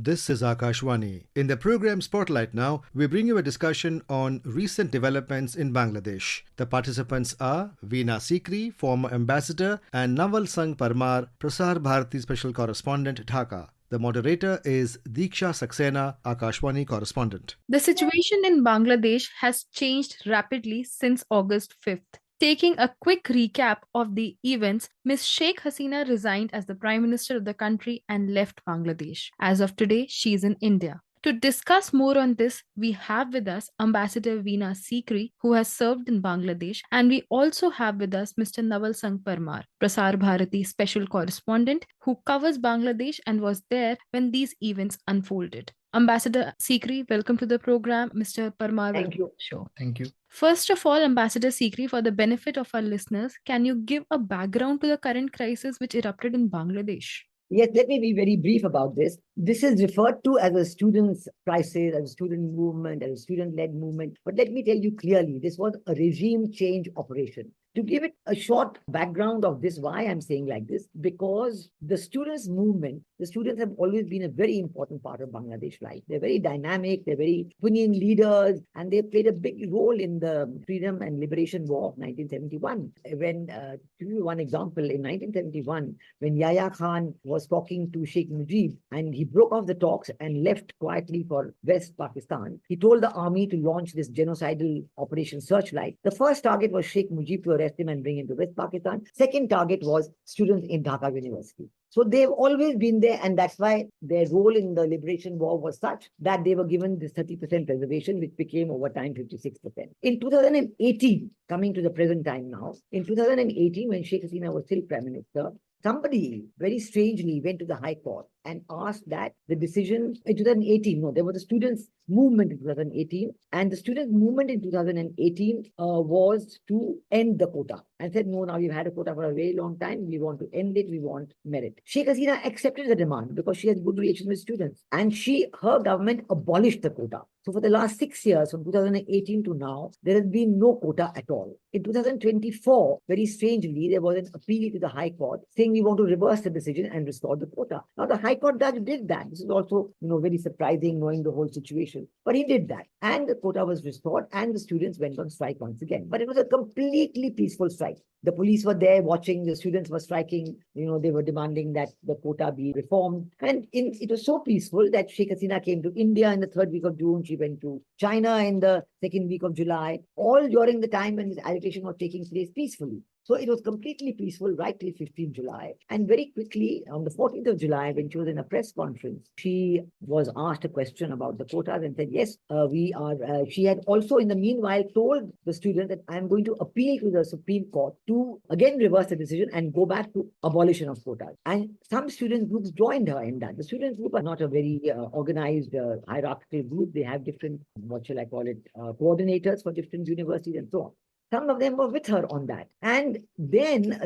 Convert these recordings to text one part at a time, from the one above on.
This is Akashwani. In the program Spotlight Now, we bring you a discussion on recent developments in Bangladesh. The participants are Veena Sikri, former ambassador, and Naval Sangh Parmar, Prasar Bharati special correspondent, Dhaka. The moderator is Diksha Saxena, Akashwani correspondent. The situation in Bangladesh has changed rapidly since August 5th. Taking a quick recap of the events, Ms. Sheikh Hasina resigned as the Prime Minister of the country and left Bangladesh. As of today, she is in India. To discuss more on this, we have with us Ambassador Veena Sikri, who has served in Bangladesh, and we also have with us Mr. Naval Sangh Parmar, Prasar Bharati special correspondent, who covers Bangladesh and was there when these events unfolded. Ambassador Sikri, welcome to the program. Mr. Parmar, Thank you. Sure, thank you. First of all, Ambassador Sikri, for the benefit of our listeners, can you give a background to the current crisis which erupted in Bangladesh? Yes, let me be very brief about this. This is referred to as a student's crisis, as a student movement, as a student-led movement. But let me tell you clearly, this was a regime change operation. To give it a short background of this, why I'm saying like this, because the students' movement, the students have always been a very important part of Bangladesh life. They're very dynamic, they're very opinion leaders, and they played a big role in the freedom and liberation war of 1971. When, to give you one example, in 1971, when Yahya Khan was talking to Sheikh Mujib and he broke off the talks and left quietly for West Pakistan, he told the army to launch this genocidal Operation Searchlight. The first target was Sheikh Mujib to arrest him and bring him to West Pakistan. Second target was students in Dhaka University. So they've always been there, and that's why their role in the liberation war was such that they were given this 30% reservation, which became over time 56%. In 2018, coming to the present time now, in 2018, when Sheikh Hasina was still Prime Minister, somebody very strangely went to the High Court and asked that the decision in 2018, no, there was a students' movement in 2018, and the students' movement in 2018 was to end the quota and said, no, now we've had a quota for a very long time. We want to end it. We want merit. Sheikh Hasina accepted the demand because she has good relations with students, and her government abolished the quota. So for the last 6 years, from 2018 to now, there has been no quota at all. In 2024, very strangely, there was an appeal to the High Court saying we want to reverse the decision and restore the quota. Now, the High Court judge did that. This is also, very surprising knowing the whole situation. But he did that. And the quota was restored and the students went on strike once again. But it was a completely peaceful strike. The police were there watching, the students were striking, they were demanding that the quota be reformed. And it was so peaceful that Sheikh Hasina came to India in the 3rd week of June. She went to China in the 2nd week of July, all during the time when this agitation was taking place peacefully. So it was completely peaceful right till 15th July. And very quickly, on the 14th of July, when she was in a press conference, she was asked a question about the quotas and said, yes, we are. She had also, in the meanwhile, told the students that I'm going to appeal to the Supreme Court to again reverse the decision and go back to abolition of quotas. And some student groups joined her in that. The student group are not a very organized, hierarchical group. They have different, coordinators for different universities and so on. Some of them were with her on that. And then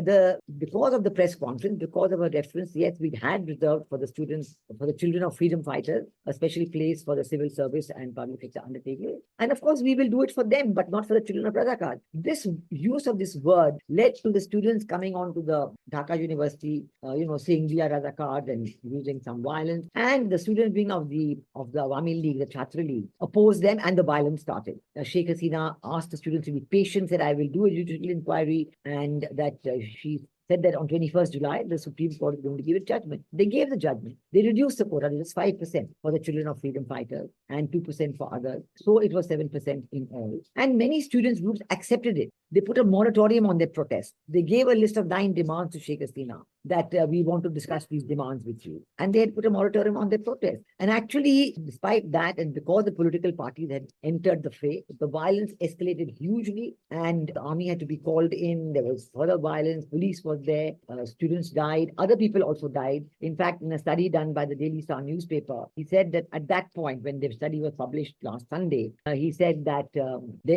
because of the press conference, because of her reference, yes, we had reserved for the students, for the children of freedom fighters, a special place for the civil service and public sector undertaking. And of course, we will do it for them, but not for the children of Razakar. This use of this word led to the students coming on to the Dhaka University, saying we are Razakars and using some violence. And the students being of the Awami League, the Chhatra League, opposed them and the violence started. Sheikh Hasina asked the students to be patient, said, I will do a judicial inquiry, and that she said that on 21st July, the Supreme Court is going to give a judgment. They gave the judgment. They reduced the quota. It was 5% for the children of freedom fighters and 2% for others. So it was 7% in all. And many students groups accepted it. They put a moratorium on their protest. They gave a list of 9 demands to Sheikh Hasina that we want to discuss these demands with you. And they had put a moratorium on their protest. And actually, despite that, and because the political parties had entered the fray, the violence escalated hugely and the army had to be called in. There was further violence. Police was there. Students died. Other people also died. In fact, in a study done by the Daily Star newspaper, he said that at that point, when the study was published last Sunday, he said that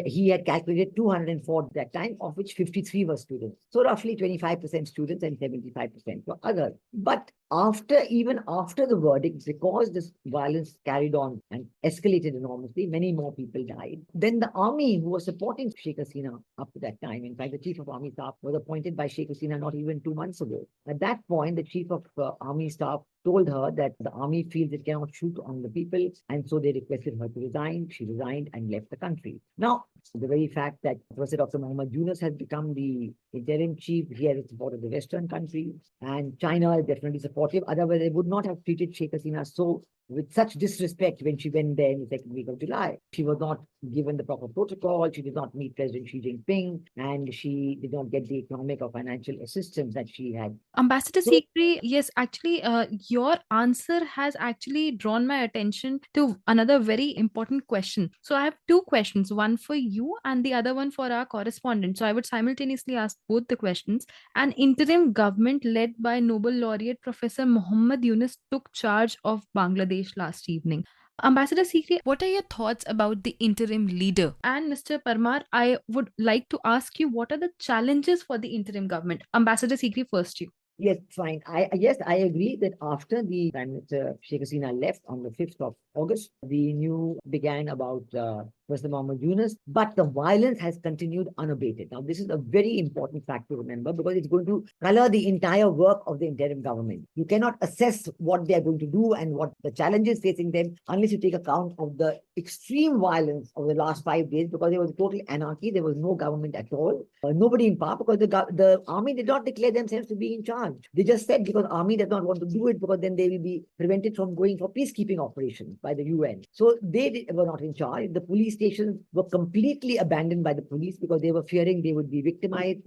he had calculated 204 that time, of which 53 were students. So roughly 25% students and 75% were others. But Even after the verdict, because this violence carried on and escalated enormously, many more people died. Then the army who was supporting Sheikh Hasina up to that time, in fact, the chief of army staff was appointed by Sheikh Hasina not even 2 months ago. At that point, the chief of army staff told her that the army feels it cannot shoot on the people, and so they requested her to resign. She resigned and left the country. Now, the very fact that Professor Dr. Muhammad Yunus has become the interim chief, he has the support of the Western countries, and China is definitely supportive. Otherwise, they would not have treated Sheikh Hasina so with such disrespect when she went there in the second week of July. She was not given the proper protocol. She did not meet President Xi Jinping, and she did not get the economic or financial assistance that she had. Ambassador So- Sikri, yes, actually, your answer has actually drawn my attention to another very important question. So I have two questions, one for you and the other one for our correspondent. So I would simultaneously ask both the questions. An interim government led by Nobel laureate Professor Muhammad Yunus took charge of Bangladesh last evening. Ambassador Sikri, what are your thoughts about the interim leader? And Mr. Parmar, I would like to ask you, what are the challenges for the interim government? Ambassador Sikri, first you. Yes, fine. Yes, I agree that after the Prime Minister Sheikh Hasina left on the 5th of August, the new began about President Muhammad Yunus, but the violence has continued unabated. Now, this is a very important fact to remember because it's going to color the entire work of the interim government. You cannot assess what they are going to do and what the challenges facing them unless you take account of the extreme violence of the last 5 days, because there was total anarchy. There was no government at all, nobody in power, because the army did not declare themselves to be in charge. They just said because army does not want to do it because then they will be prevented from going for peacekeeping operations by the UN. So they were not in charge. The police stations were completely abandoned by the police because they were fearing they would be victimized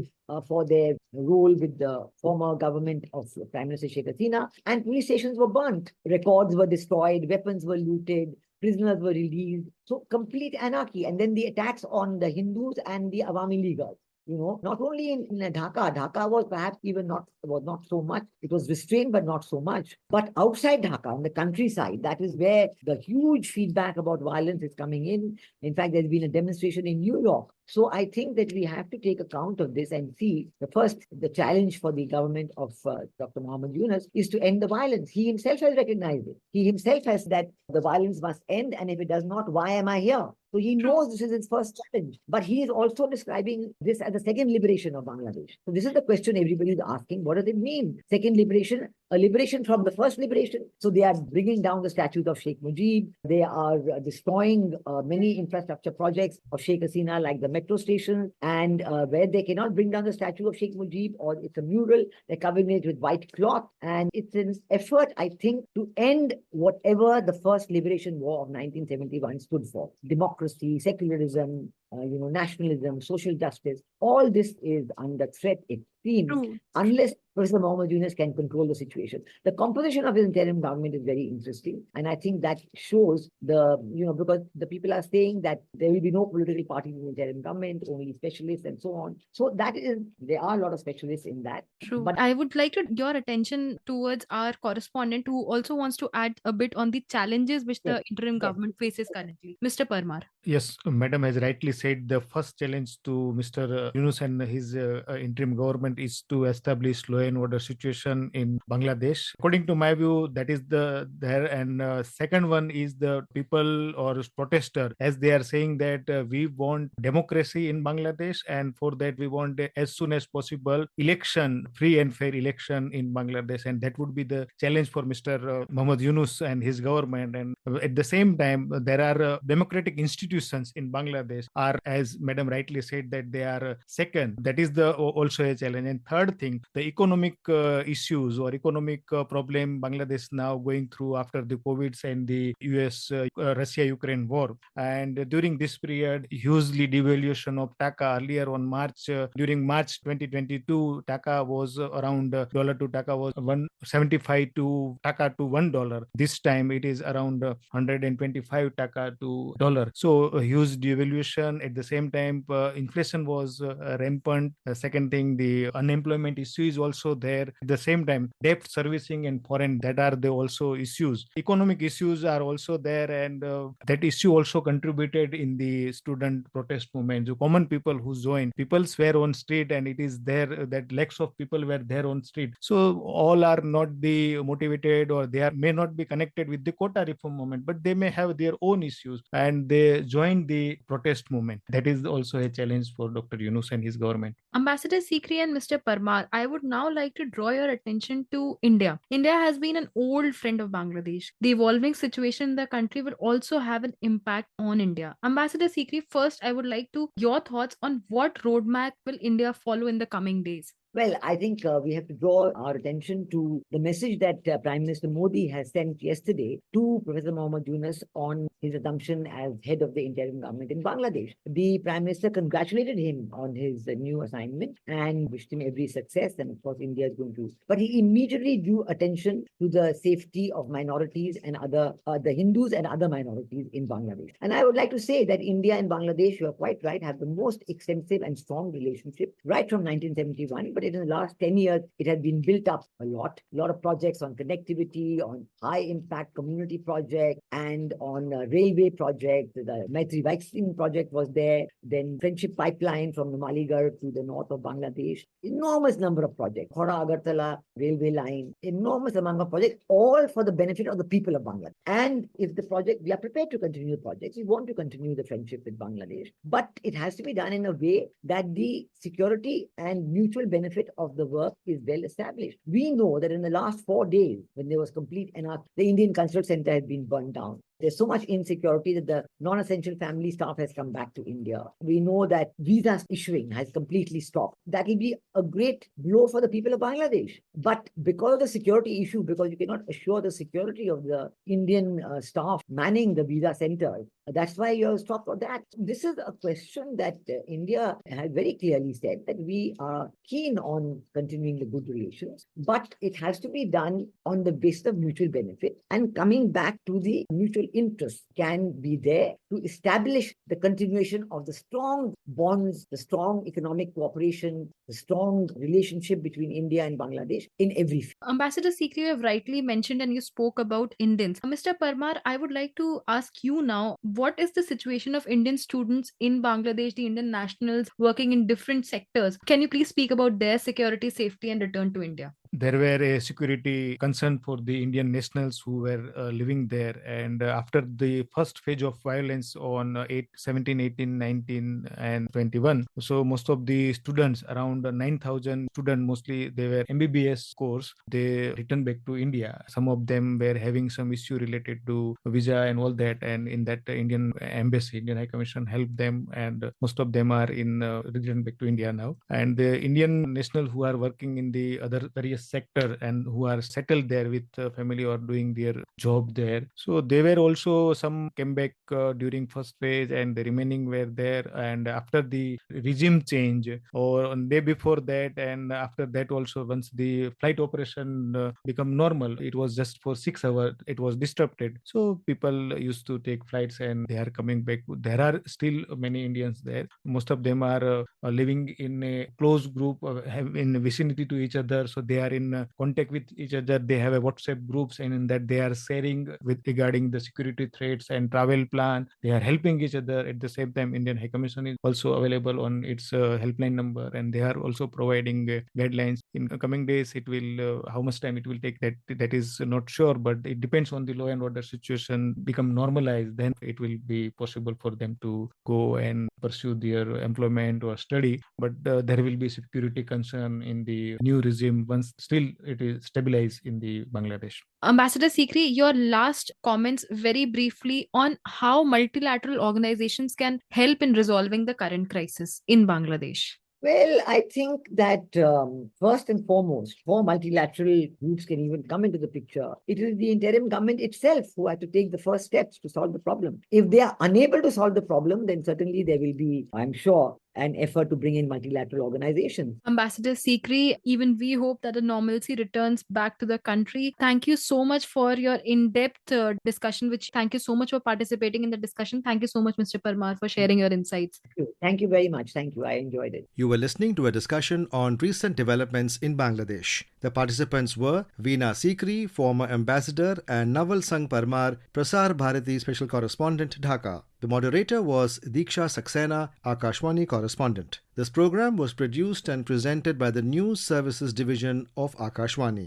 for their role with the former government of Prime Minister Sheikh Hasina. And police stations were burnt. Records were destroyed. Weapons were looted. Prisoners were released. So complete anarchy. And then the attacks on the Hindus and the Awami Leaguers. Not only in Dhaka. Dhaka was perhaps was not so much. It was restrained, but not so much. But outside Dhaka, on the countryside, that is where the huge feedback about violence is coming in. In fact, there's been a demonstration in New York. So I think that we have to take account of this and see the challenge for the government of Dr. Muhammad Yunus is to end the violence. He himself has recognized it. He himself has that the violence must end, and if it does not, why am I here? So he knows this is his first challenge, but he is also describing this as the second liberation of Bangladesh. So this is the question everybody is asking. What does it mean? Second liberation, a liberation from the first liberation. So they are bringing down the statues of Sheikh Mujib. They are destroying many infrastructure projects of Sheikh Hasina, like the metro station, and where they cannot bring down the statue of Sheikh Mujib, or it's a mural, they're covering it with white cloth. And it's an effort, I think, to end whatever the first liberation war of 1971 stood for. Democracy, secularism, nationalism, social justice, all this is under threat, it seems, unless President Muhammad Yunus can control the situation. The composition of his interim government is very interesting. And I think that shows because the people are saying that there will be no political parties in the interim government, only specialists and so on. So there are a lot of specialists in that. True. But I would like your attention towards our correspondent who also wants to add a bit on the challenges which the interim government faces currently. Mr. Parmar. Yes, Madam has rightly said the first challenge to Mr. Yunus and his interim government is to establish law and order situation in Bangladesh. According to my view, that is there. And second one is the people or protester, as they are saying that we want democracy in Bangladesh, and for that we want as soon as possible election, free and fair election in Bangladesh, and that would be the challenge for Mr. Muhammad Yunus and his government. And at the same time, there are democratic institutions in Bangladesh are, as Madam rightly said, that they are second. That is also a challenge. And third thing, the economic issues or economic problem Bangladesh now going through after the COVID and the US Russia-Ukraine war. And during this period, hugely devaluation of Taka. Earlier on during March 2022, Taka was around dollar to Taka was 175 to Taka to $1. This time it is around 125 Taka to dollar. So a huge devaluation. At the same time, inflation was rampant. Second thing, the the unemployment issue is also there. At the same time, debt servicing and foreign, that are the also issues. Economic issues are also there, and that issue also contributed in the student protest movement. The common people who joined, people were on street, and it is there that lakhs of people were there on street. So all are not the motivated, or they are may not be connected with the quota reform movement, but they may have their own issues, and they joined the protest movement. That is also a challenge for Dr. Yunus and his government. Ambassador Sikri and Mr. Parmar, I would now like to draw your attention to India. India has been an old friend of Bangladesh. The evolving situation in the country will also have an impact on India. Ambassador Sikri, first, I would like to your thoughts on what roadmap will India follow in the coming days. Well, I think we have to draw our attention to the message that Prime Minister Modi has sent yesterday to Professor Mohammad Yunus on his assumption as head of the interim government in Bangladesh. The Prime Minister congratulated him on his new assignment and wished him every success. And of course, India is going to. But he immediately drew attention to the safety of minorities and other, the Hindus and other minorities in Bangladesh. And I would like to say that India and Bangladesh, you are quite right, have the most extensive and strong relationship right from 1971. But in the last 10 years, it has been built up a lot of projects on connectivity, on high impact community projects, and on railway project. The Maitri Vaccine project was there. Then Friendship Pipeline from the Maligarh to the north of Bangladesh. Enormous number of projects. Khora Agartala railway line. Enormous amount of projects, all for the benefit of the people of Bangladesh. And if the project, we are prepared to continue the projects. We want to continue the friendship with Bangladesh. But it has to be done in a way that the security and mutual benefit of the work is well established. We know that in the last 4 days, when there was complete anarchy, the Indian Consulate Center had been burned down. There's so much insecurity that the non-essential family staff has come back to India. We know that visa issuing has completely stopped. That will be a great blow for the people of Bangladesh. But because of the security issue, because you cannot assure the security of the Indian staff manning the visa centers, that's why you have stopped for that. This is a question that India has very clearly said that we are keen on continuing the good relations, but it has to be done on the basis of mutual benefit, and coming back to the mutual interest can be there to establish the continuation of the strong bonds, the strong economic cooperation, the strong relationship between India and Bangladesh in every field. Ambassador Sikri, you have rightly mentioned and you spoke about Indians. Mr. Parmar, I would like to ask you now, what is the situation of Indian students in Bangladesh, the Indian nationals working in different sectors? Can you please speak about their security, safety, and return to India? There were a security concern for the Indian nationals who were living there. And after the first phase of violence on 17, 18, 19, and 21, so most of the students, around 9,000 students, mostly they were MBBS course, they returned back to India. Some of them were having some issue related to visa and all that. And in that, Indian embassy, Indian High Commission helped them. And most of them are in returned back to India now. And the Indian nationals who are working in the other various sector and who are settled there with family or doing their job there, so they were also, some came back during first phase, and the remaining were there. And after the regime change, or on day before that, and after that also, once the flight operation become normal, it was just for 6 hours, it was disrupted. So people used to take flights and they are coming back. There are still many Indians there. Most of them are living in a close group, in vicinity to each other, so they are in contact with each other. They have a WhatsApp groups, and in that they are sharing with regarding the security threats and travel plan. They are helping each other. At the same time, Indian High Commission is also available on its helpline number, and they are also providing guidelines. In coming days, it will how much time it will take, that is not sure, but it depends on the law and order situation become normalized. Then it will be possible for them to go and pursue their employment or study. But there will be security concern in the new regime once still it is stabilized in the Bangladesh. Ambassador Sikri, your last comments very briefly on how multilateral organizations can help in resolving the current crisis in Bangladesh. Well, I think that first and foremost, before multilateral groups can even come into the picture, it is the interim government itself who had to take the first steps to solve the problem. If they are unable to solve the problem, then certainly there will be, I'm sure, an effort to bring in multilateral organizations. Ambassador Sikri, even we hope that the normalcy returns back to the country. Thank you so much for your in-depth discussion, thank you so much for participating in the discussion. Thank you so much, Mr. Parmar, for sharing your insights. Thank you very much. Thank you. I enjoyed it. You were listening to a discussion on recent developments in Bangladesh. The participants were Veena Sikri, former ambassador, and Naval Sangh Parmar, Prasar Bharati special correspondent, Dhaka. The moderator was Diksha Saxena, Akashwani correspondent. This program was produced and presented by the News Services Division of Akashwani.